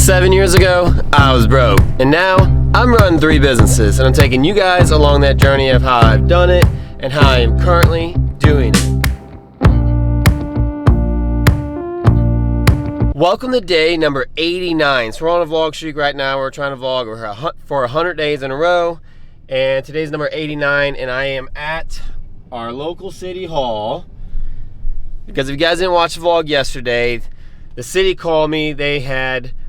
7 years ago, I was broke, and now I'm running 3 businesses, and I'm taking you guys along that journey of how I've done it and how I am currently doing it. Welcome to day number 89. So we're on a vlog streak right now. We're trying to vlog for 100 days in a row, and today's number 89, and I am at our local city hall because if you guys didn't watch the vlog yesterday, the city called me.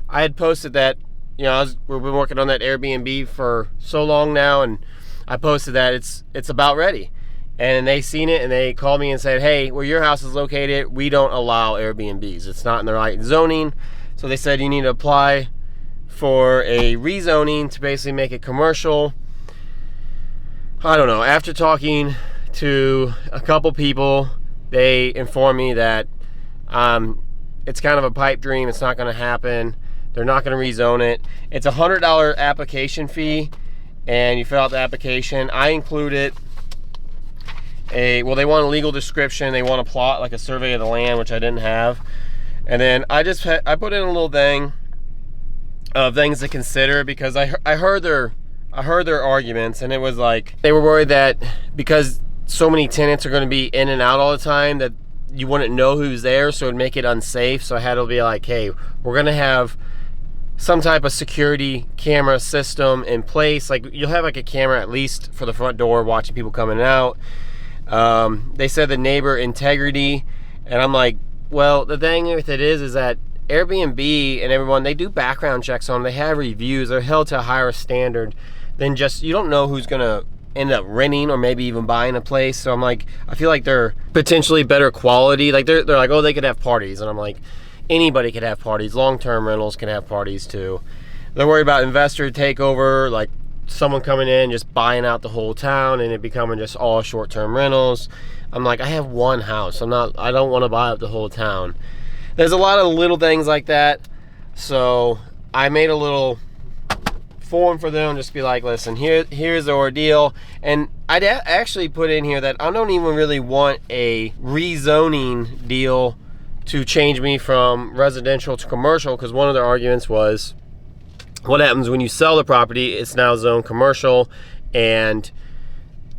I had posted that, you know, we've been working on that Airbnb for so long now, and I posted that it's about ready. And they seen it and they called me and said, hey, where your house is located, we don't allow Airbnbs. It's not in the right zoning. So they said you need to apply for a rezoning to basically make it commercial. I don't know. After talking to a couple people, they informed me that it's kind of a pipe dream. It's not going to happen. They're not going to rezone it. It's a $100 application fee, and you fill out the application. I included they want a legal description. They want a plot, like a survey of the land, which I didn't have. And then I put in a little thing of things to consider because I heard their arguments, and it was like they were worried that because so many tenants are going to be in and out all the time that you wouldn't know who's there, so it'd make it unsafe. So I had to be like, hey, we're going to have some type of security camera system in place. Like you'll have like a camera at least for the front door watching people coming out. They said the neighbor integrity, and I'm like, well, the thing with it is that Airbnb and everyone, they do background checks on them. They have reviews. They're held to a higher standard than just, you don't know who's gonna end up renting or maybe even buying a place. So I'm like, I feel like they're potentially better quality. Like they're like, oh, they could have parties, and I'm like, anybody could have parties. Long-term rentals can have parties too. They're worried about investor takeover, like someone coming in just buying out the whole town and it becoming just all short-term rentals. I'm like, I have one house. I don't want to buy up the whole town. There's a lot of little things like that. So I made a little form for them, just be like, listen, here's the ordeal. And I'd actually put in here that I don't even really want a rezoning deal to change me from residential to commercial, because one of their arguments was, what happens when you sell the property? It's now zoned commercial, and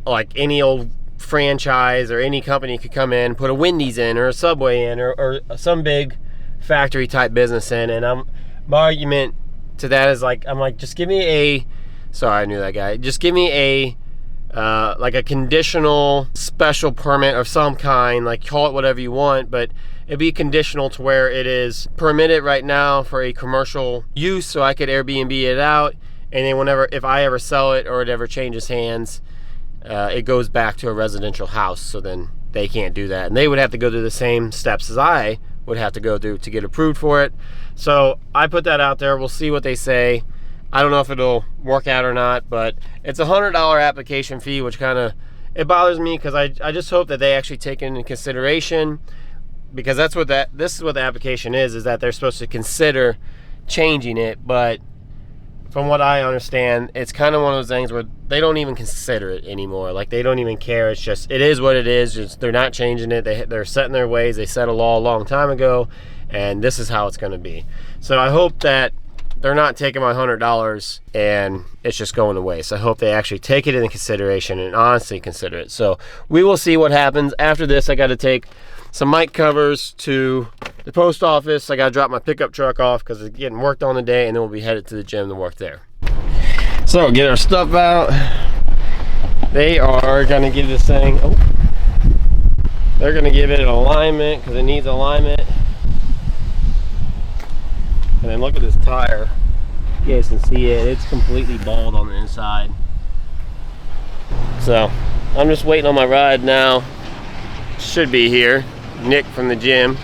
like any old franchise or any company could come in, put a Wendy's in or a Subway in or some big factory type business in. And my argument to that is like, I'm like, just give me a, sorry, I knew that guy. Just give me a like a conditional special permit of some kind, like call it whatever you want, but it'd be conditional to where it is permitted right now for a commercial use, so I could Airbnb it out, and then if I ever sell it or it ever changes hands, it goes back to a residential house. So then they can't do that, and they would have to go through the same steps as I would have to go through to get approved for it. So I put that out there. We'll see what they say. I don't know if it'll work out or not, but it's a $100 application fee, which kind of, it bothers me because I just hope that they actually take it into consideration, because this is what the application is that they're supposed to consider changing it. But from what I understand, it's kind of one of those things where they don't even consider it anymore. Like they don't even care. It's just, it is what it is. They're not changing it. They're set in their ways. They set a law a long time ago, and this is how it's going to be. So I hope that they're not taking my $100 and it's just going to waste. I hope they actually take it into consideration and honestly consider it. So we will see what happens. After this, I got to take some Myc Covers to the post office. I got to drop my pickup truck off because it's getting worked on today, and then we'll be headed to the gym to work there. So get our stuff out. They are going to give this thing, they're going to give it an alignment because it needs alignment. And then look at this tire. You guys can see it. It's completely bald on the inside. So I'm just waiting on my ride now. Should be here. Nick from the gym.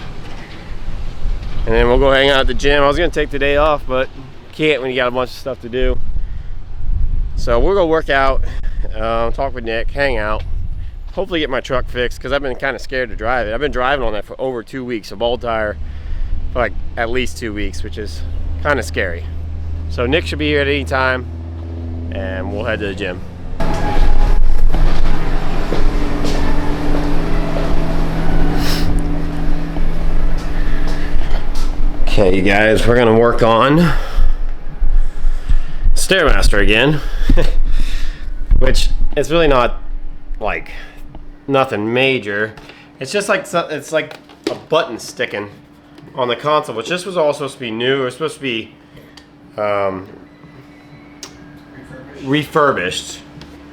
And then we'll go hang out at the gym. I was going to take the day off, but can't when you got a bunch of stuff to do. So we'll go work out, talk with Nick, hang out. Hopefully get my truck fixed, because I've been kind of scared to drive it. I've been driving on that for over 2 weeks, a bald tire. For like at least 2 weeks, which is kind of scary. So Nick should be here at any time, and we'll head to the gym. Okay, you guys, we're gonna work on Stairmaster again, which it's really not like nothing major. It's just like it's like a button sticking on the console, which this was all supposed to be new. It was supposed to be refurbished,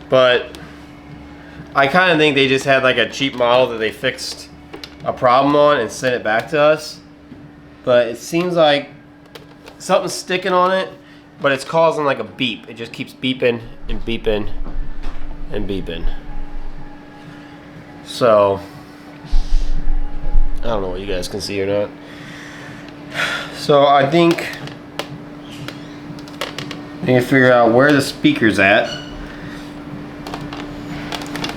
but I kind of think they just had like a cheap model that they fixed a problem on and sent it back to us. But it seems like something's sticking on it, but it's causing like a beep. It just keeps beeping and beeping and beeping. So I don't know what you guys can see or not. So I think I need to figure out where the speaker's at.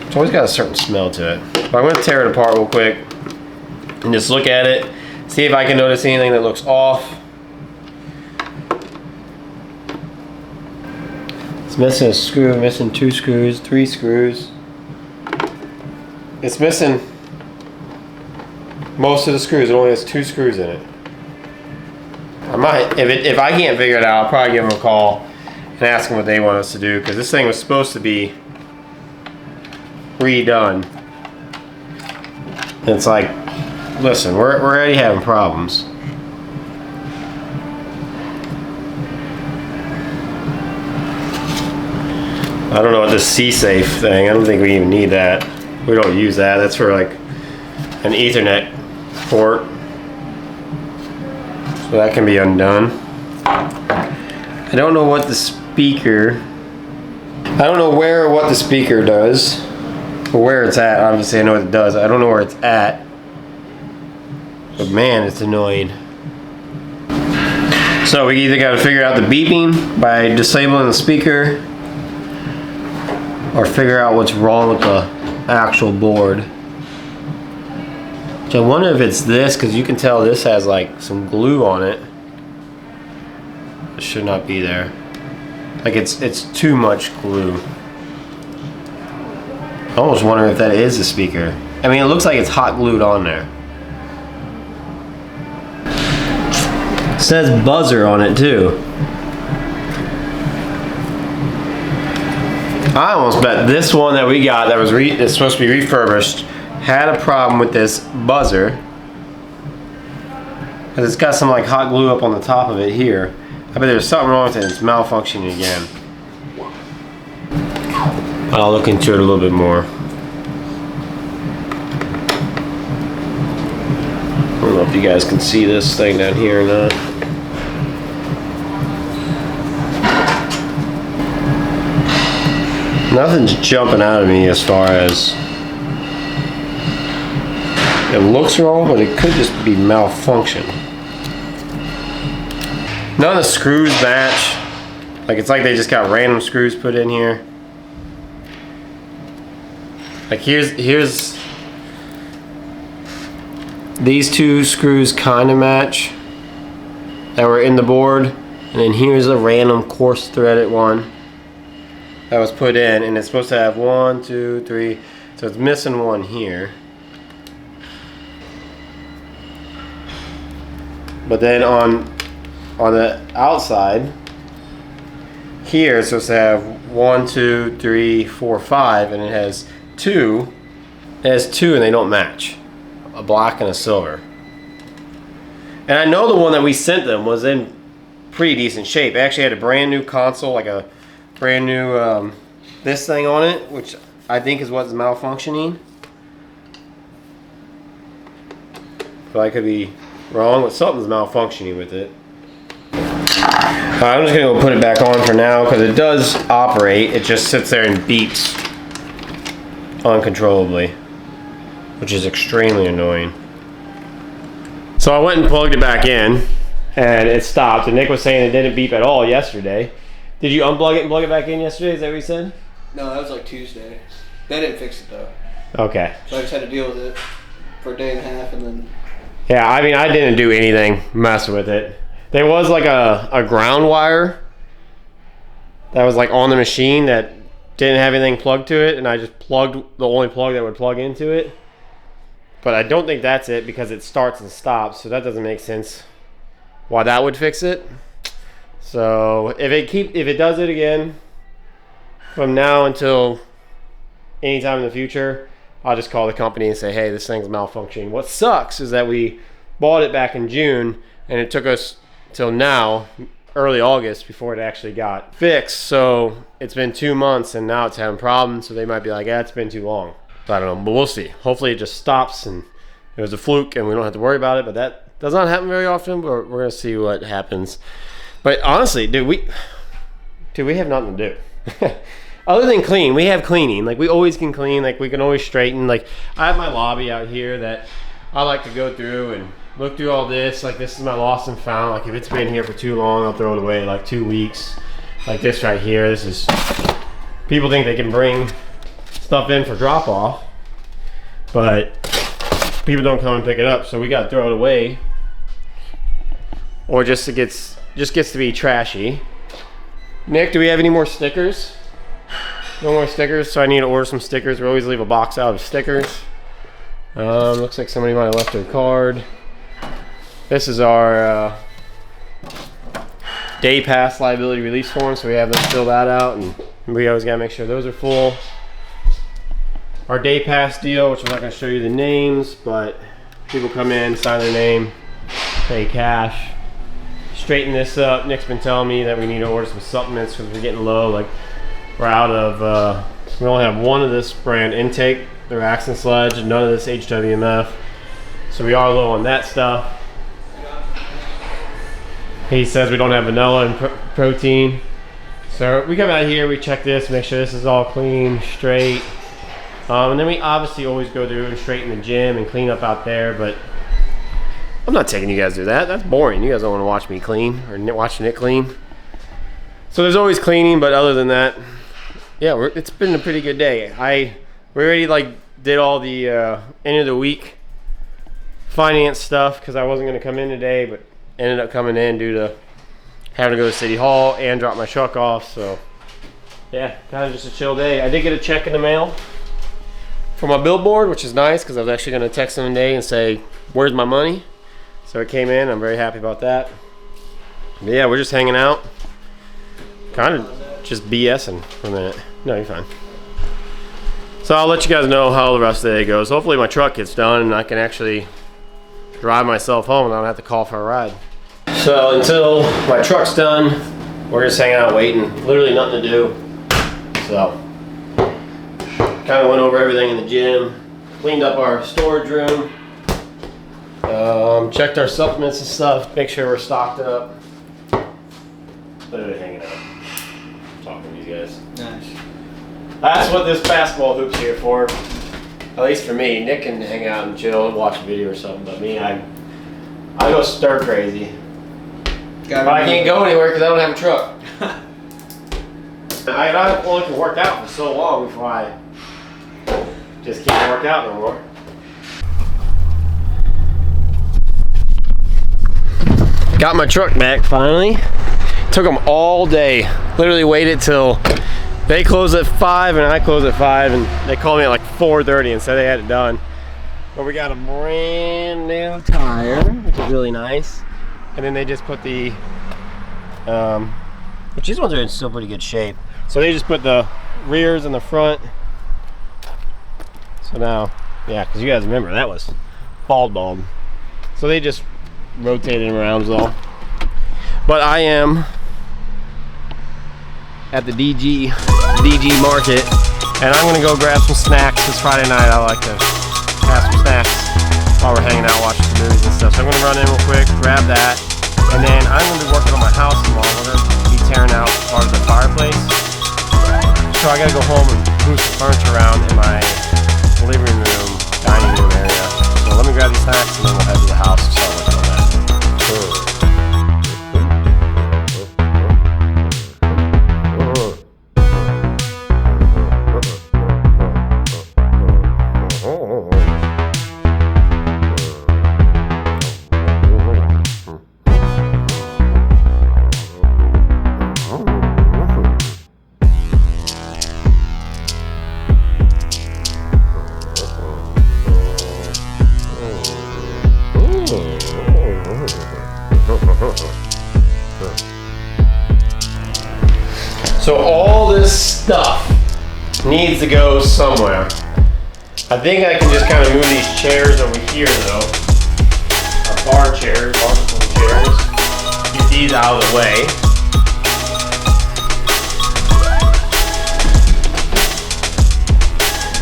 It's always got a certain smell to it. But I'm going to tear it apart real quick and just look at it, see if I can notice anything that looks off. It's missing a screw, missing 2 screws, 3 screws. It's missing most of the screws. It only has 2 screws in it. I might, if I can't figure it out, I'll probably give them a call and ask them what they want us to do, because this thing was supposed to be redone. And it's like, listen, we're already having problems. I don't know what this C-Safe thing, I don't think we even need that. We don't use that. That's for like an Ethernet port. So that can be undone. I don't know what the speaker, I don't know where or what the speaker does, or where it's at. Obviously I know what it does. I don't know where it's at. But man, it's annoying. So we either got to figure out the beeping by disabling the speaker, or figure out what's wrong with the actual board. So I wonder if it's this, because you can tell this has like some glue on it. It should not be there. Like it's too much glue. I almost wonder if that is the speaker. I mean, it looks like it's hot glued on there. It says buzzer on it too. I almost bet this one that we got that was it's supposed to be refurbished had a problem with this buzzer, because it's got some like hot glue up on the top of it here. I bet there's something wrong with it. It's malfunctioning again. I'll look into it a little bit more. I don't know if you guys can see this thing down here or not. Nothing's jumping out of me as far as it looks wrong, but it could just be malfunction. None of the screws match. Like, it's like they just got random screws put in here. Like here's these 2 screws kind of match that were in the board, and then here's a random coarse threaded one that was put in, and it's supposed to have 1, 2, 3, so it's missing one here. But then on the outside here, it's supposed to have 1, 2, 3, 4, 5, and it has 2. It has 2, and they don't match. A black and a silver. And I know the one that we sent them was in pretty decent shape. It actually had a brand new console, like a brand new this thing on it, which I think is what's malfunctioning. But I could be wrong, but something's malfunctioning with it. I'm just gonna go put it back on for now, because it does operate. It just sits there and beeps uncontrollably, which is extremely annoying. So I went and plugged it back in, and it stopped. And Nick was saying it didn't beep at all yesterday. Did you unplug it and plug it back in yesterday? Is that what you said? No, that was like Tuesday. They didn't fix it though. Okay. So I just had to deal with it for a day and a half, and then. Yeah, I mean, I didn't do anything messing with it. There was like a ground wire that was like on the machine that didn't have anything plugged to it, and I just plugged the only plug that would plug into it. But I don't think that's it, because it starts and stops, so that doesn't make sense why that would fix it. So if it does it again from now until anytime in the future, I'll just call the company and say, hey, this thing's malfunctioning. What sucks is that we bought it back in June and it took us till now, early August, before it actually got fixed. So it's been 2 months and now it's having problems. So they might be like, yeah, it's been too long. So I don't know, but we'll see. Hopefully it just stops and it was a fluke and we don't have to worry about it. But that does not happen very often, but we're gonna see what happens. But honestly, dude, we have nothing to do. Other than clean, we have cleaning. Like, we always can clean. Like, we can always straighten. Like, I have my lobby out here that I like to go through and look through all this. Like, this is my lost and found. Like, if it's been here for too long, I'll throw it away. Like, 2 weeks. Like this right here. This is, people think they can bring stuff in for drop off, but people don't come and pick it up. So we got to throw it away, or it gets to be trashy. Nick, do we have any more stickers? No more stickers, so I need to order some stickers. We always leave a box out of stickers. Looks like somebody might have left their card. This is our day pass liability release form, so we have them fill that out, and we always gotta make sure those are full. Our day pass deal, which I'm not gonna show you the names, but people come in, sign their name, pay cash. Straighten this up. Nick's been telling me that we need to order some supplements because we're getting low. Like, we're out of, we only have one of this brand intake, the Raxon Sledge, and none of this HWMF. So we are low on that stuff. He says we don't have vanilla and protein. So we come out here, we check this, make sure this is all clean, straight. And then we obviously always go through and straighten the gym and clean up out there, but I'm not taking you guys to do that. That's boring. You guys don't want to watch me clean or watch Nick clean. So there's always cleaning, but other than that, yeah, it's been a pretty good day. We already did all the end of the week finance stuff because I wasn't going to come in today, but ended up coming in due to having to go to City Hall and drop my truck off. So yeah, kind of just a chill day. I did get a check in the mail for my billboard, which is nice because I was actually going to text them today and say, where's my money? So it came in. I'm very happy about that. But yeah, we're just hanging out. Kind of just BSing for a minute. No, you're fine. So I'll let you guys know how the rest of the day goes. Hopefully my truck gets done and I can actually drive myself home and I don't have to call for a ride. So until my truck's done, we're just hanging out waiting. Literally nothing to do. So kind of went over everything in the gym, cleaned up our storage room, checked our supplements and stuff, make sure we're stocked up. Literally hanging out, talking to these guys. Nice. That's what this basketball hoop's here for. At least for me. Nick can hang out and chill and watch a video or something, but me, I go stir crazy. But I can't go anywhere because I don't have a truck. I only can work out for so long before I just can't work out no more. Got my truck back finally. Took them all day. Literally waited till they closed at 5 and I closed at 5, and they called me at like 4:30 and said they had it done. But we got a brand new tire, which is really nice. And then they just put the, which these ones are in still pretty good shape. So they just put the rears in the front. So now, yeah, because you guys remember that was bald. So they just rotated them around is all. But I am at the DG market, and I'm gonna go grab some snacks. It's Friday night. I like to have some snacks while we're hanging out watching some movies and stuff. So I'm gonna run in real quick, grab that, and then I'm gonna be working on my house tomorrow. We're gonna be tearing out part of the fireplace. So I gotta go home and move some furniture around in my living room, dining room area. So let me grab these snacks and then we'll head to the house and start working on that. So all this stuff needs to go somewhere. I think I can just kind of move these chairs over here though. Our bar chairs, barstool chairs. Get these out of the way.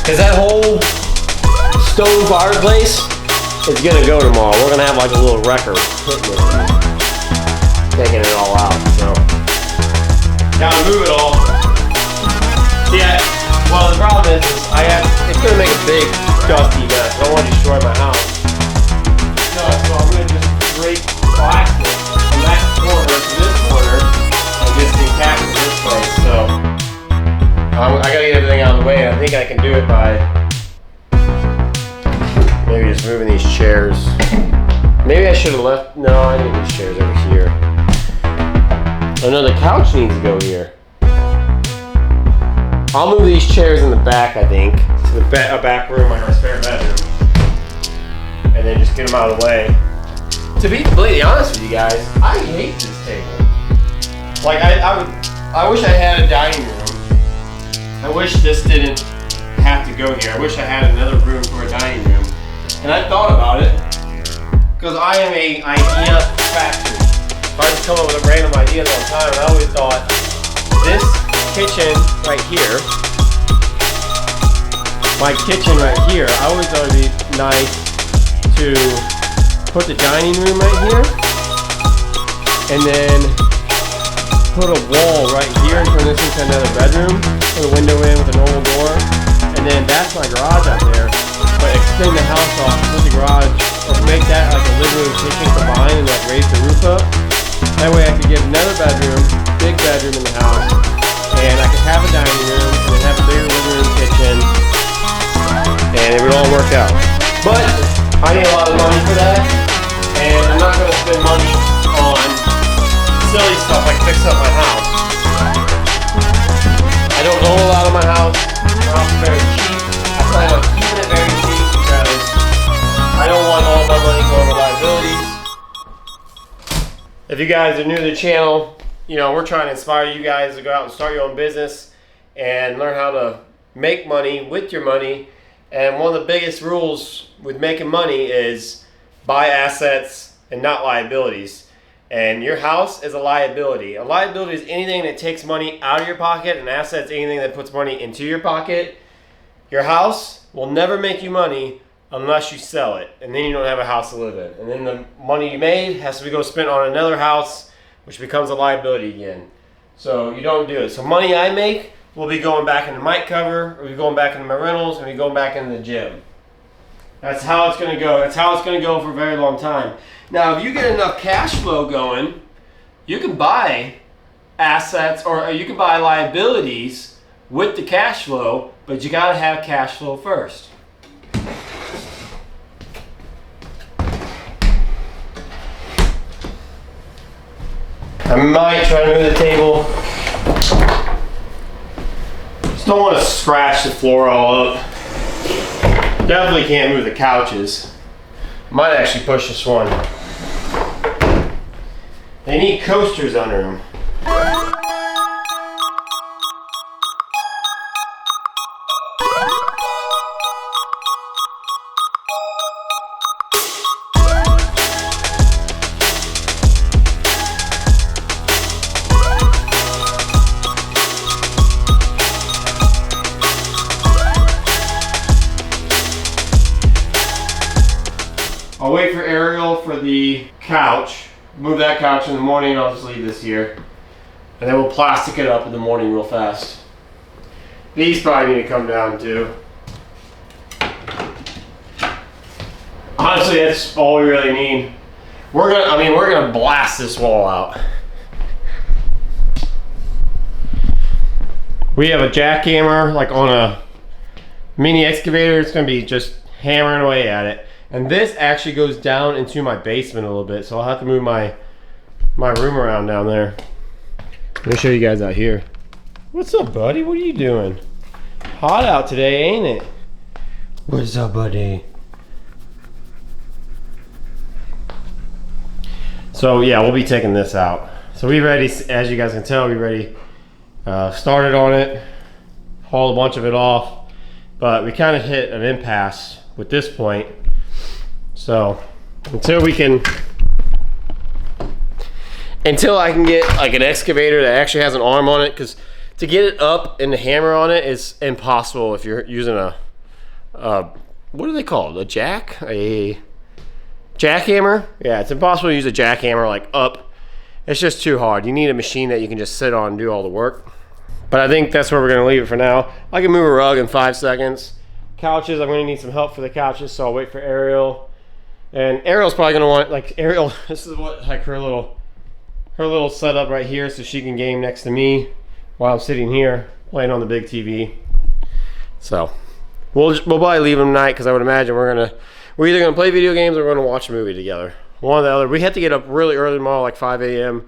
Cause that whole stone fireplace is gonna go tomorrow. We're gonna have like a little wrecker putting it in, taking it all out. So gotta move it all. Yeah. Well, the problem is it's gonna make a big dusty mess. I don't want to destroy my house. No, so I'm gonna just break plastic from that corner to this corner and just encapsulate this place. So I gotta get everything out of the way. I think I can do it by maybe just moving these chairs. Maybe I should have left. No, I need these chairs over here. Oh no, the couch needs to go here. I'll move these chairs in the back, I think, to the back room, like our spare bedroom, and then just get them out of the way. To be completely honest with you guys, I hate this table. Like I wish I had a dining room. I wish this didn't have to go here. I wish I had another room for a dining room. And I thought about it, because I am a idea factory. I just come up with random ideas all the time, and I always thought, this kitchen right here, my kitchen right here, I always thought it'd be nice to put the dining room right here, and then put a wall right here and turn this into another bedroom, put a window in with a normal door, and then that's my garage out there. But extend the house off, put the garage, or make that like a living room kitchen combined and like raise the roof up. That way I could get another bedroom, big bedroom in the house, and I could have a dining room and then have a bigger living room kitchen, and it would all work out. But I need a lot of money for that, and I'm not going to spend money on silly stuff like fix up my house. I don't own a lot of my house. My house is very cheap. I plan on keeping it very cheap because I don't want all my money going to liabilities. If you guys are new to the channel, you know, we're trying to inspire you guys to go out and start your own business and learn how to make money with your money. And one of the biggest rules with making money is buy assets and not liabilities. And your house is a liability. A liability is anything that takes money out of your pocket, and assets anything that puts money into your pocket. Your house will never make you money unless you sell it, and then you don't have a house to live in. And then the money you made has to be go spent on another house, which becomes a liability again. So you don't do it. So money I make will be going back into Myc Cover, or be going back into my rentals, and be going back into the gym. That's how it's going to go. That's how it's going to go for a very long time. Now, if you get enough cash flow going, you can buy assets or you can buy liabilities with the cash flow, but you got to have cash flow first. I might try to move the table. Just don't want to scratch the floor all up. Definitely can't move the couches. Might actually push this one. They need coasters under them. I'll wait for Ariel for the couch. Move that couch in the morning, I'll just leave this here. And then we'll plastic it up in the morning real fast. These probably need to come down too. Honestly, that's all we really need. We're gonna blast this wall out. We have a jackhammer like on a mini excavator. It's gonna be just hammering away at it. And this actually goes down into my basement a little bit, so I'll have to move my room around down there. Let me show you guys out here. What's up, buddy? What are you doing? Hot out today, ain't it? What's up, buddy? So yeah, we'll be taking this out. So we ready, as you guys can tell, we ready Started on it, hauled a bunch of it off, but we kind of hit an impasse with this point. So until I can get like an excavator that actually has an arm on it, because to get it up and the hammer on it is impossible if you're using a what are they called? A jackhammer? Yeah, it's impossible to use a jackhammer like up. It's just too hard. You need a machine that you can just sit on and do all the work. But I think that's where we're gonna leave it for now. I can move a rug in 5 seconds. Couches, I'm gonna need some help for the couches, so I'll wait for Ariel. And Ariel's probably gonna want, like, Ariel, this is what, like, her little setup right here, so she can game next to me while I'm sitting here playing on the big TV. So we'll probably leave them tonight, because I would imagine we're either gonna play video games or we're gonna watch a movie together. One or the other. We have to get up really early tomorrow, like 5 a.m.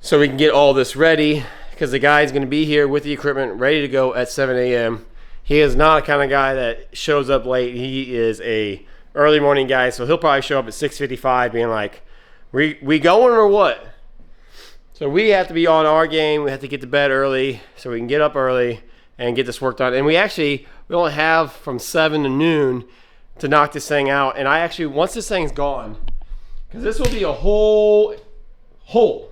so we can get all this ready, because the guy's gonna be here with the equipment ready to go at 7 a.m. He is not the kind of guy that shows up late. He is a early morning guy, so he'll probably show up at 6:55 being like, we going or what? So we have to be on our game. We have to get to bed early so we can get up early and get this work done. And we only have from 7 to noon to knock this thing out. And once this thing's gone, because this will be a hole.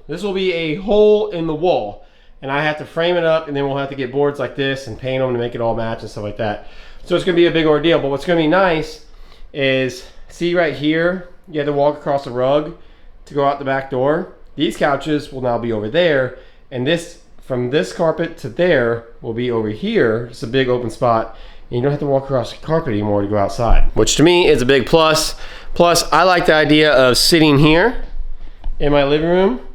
This will be a hole in the wall. And I have to frame it up, and then we'll have to get boards like this and paint them to make it all match and stuff like that. So it's gonna be a big ordeal. But what's gonna be nice is, see right here, you have to walk across the rug to go out the back door. These couches will now be over there, and this, from this carpet to there, will be over here. It's a big open spot, and you don't have to walk across the carpet anymore to go outside, which to me is a big plus. Plus, I like the idea of sitting here in my living room,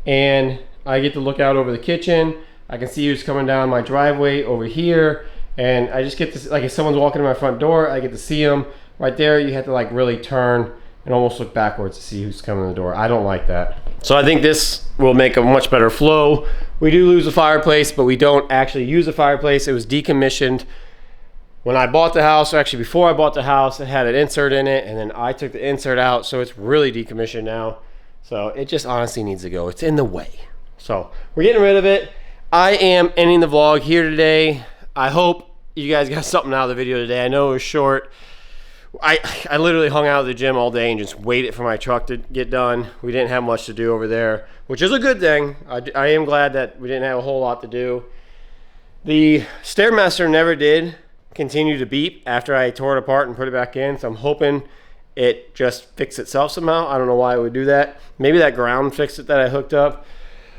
and I get to look out over the kitchen. I can see who's coming down my driveway over here, and I just get to, like, if someone's walking in my front door, I get to see them. Right there, you have to like really turn and almost look backwards to see who's coming in the door. I don't like that. So I think this will make a much better flow. We do lose a fireplace, but we don't actually use a fireplace. It was decommissioned when I bought the house, or actually before I bought the house. It had an insert in it, and then I took the insert out, so it's really decommissioned now. So it just honestly needs to go. It's in the way. So we're getting rid of it. I am ending the vlog here today. I hope you guys got something out of the video today. I know it was short. I literally hung out at the gym all day and just waited for my truck to get done. We didn't have much to do over there, which is a good thing. I am glad that we didn't have a whole lot to do. The Stairmaster never did continue to beep after I tore it apart and put it back in, so I'm hoping it just fixed itself somehow. I don't know why it would do that. Maybe that ground fixed it that I hooked up.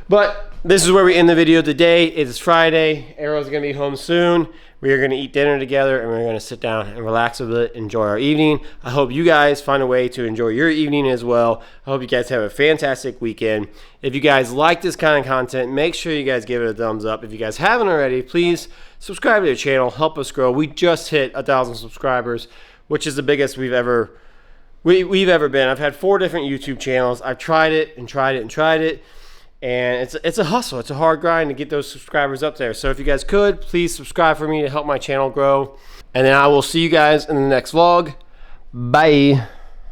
But this is where we end the video today. It is Friday. Arrow's gonna be home soon. We are gonna eat dinner together, and we're gonna sit down and relax a bit, enjoy our evening. I hope you guys find a way to enjoy your evening as well. I hope you guys have a fantastic weekend. If you guys like this kind of content, make sure you guys give it a thumbs up. If you guys haven't already, please subscribe to the channel, help us grow. We just hit 1,000 subscribers, which is the biggest we've ever been. I've had 4 different YouTube channels. I've tried it and tried it and tried it. And it's a hustle. It's a hard grind to get those subscribers up there. So if you guys could, please subscribe for me to help my channel grow. And then I will see you guys in the next vlog. Bye.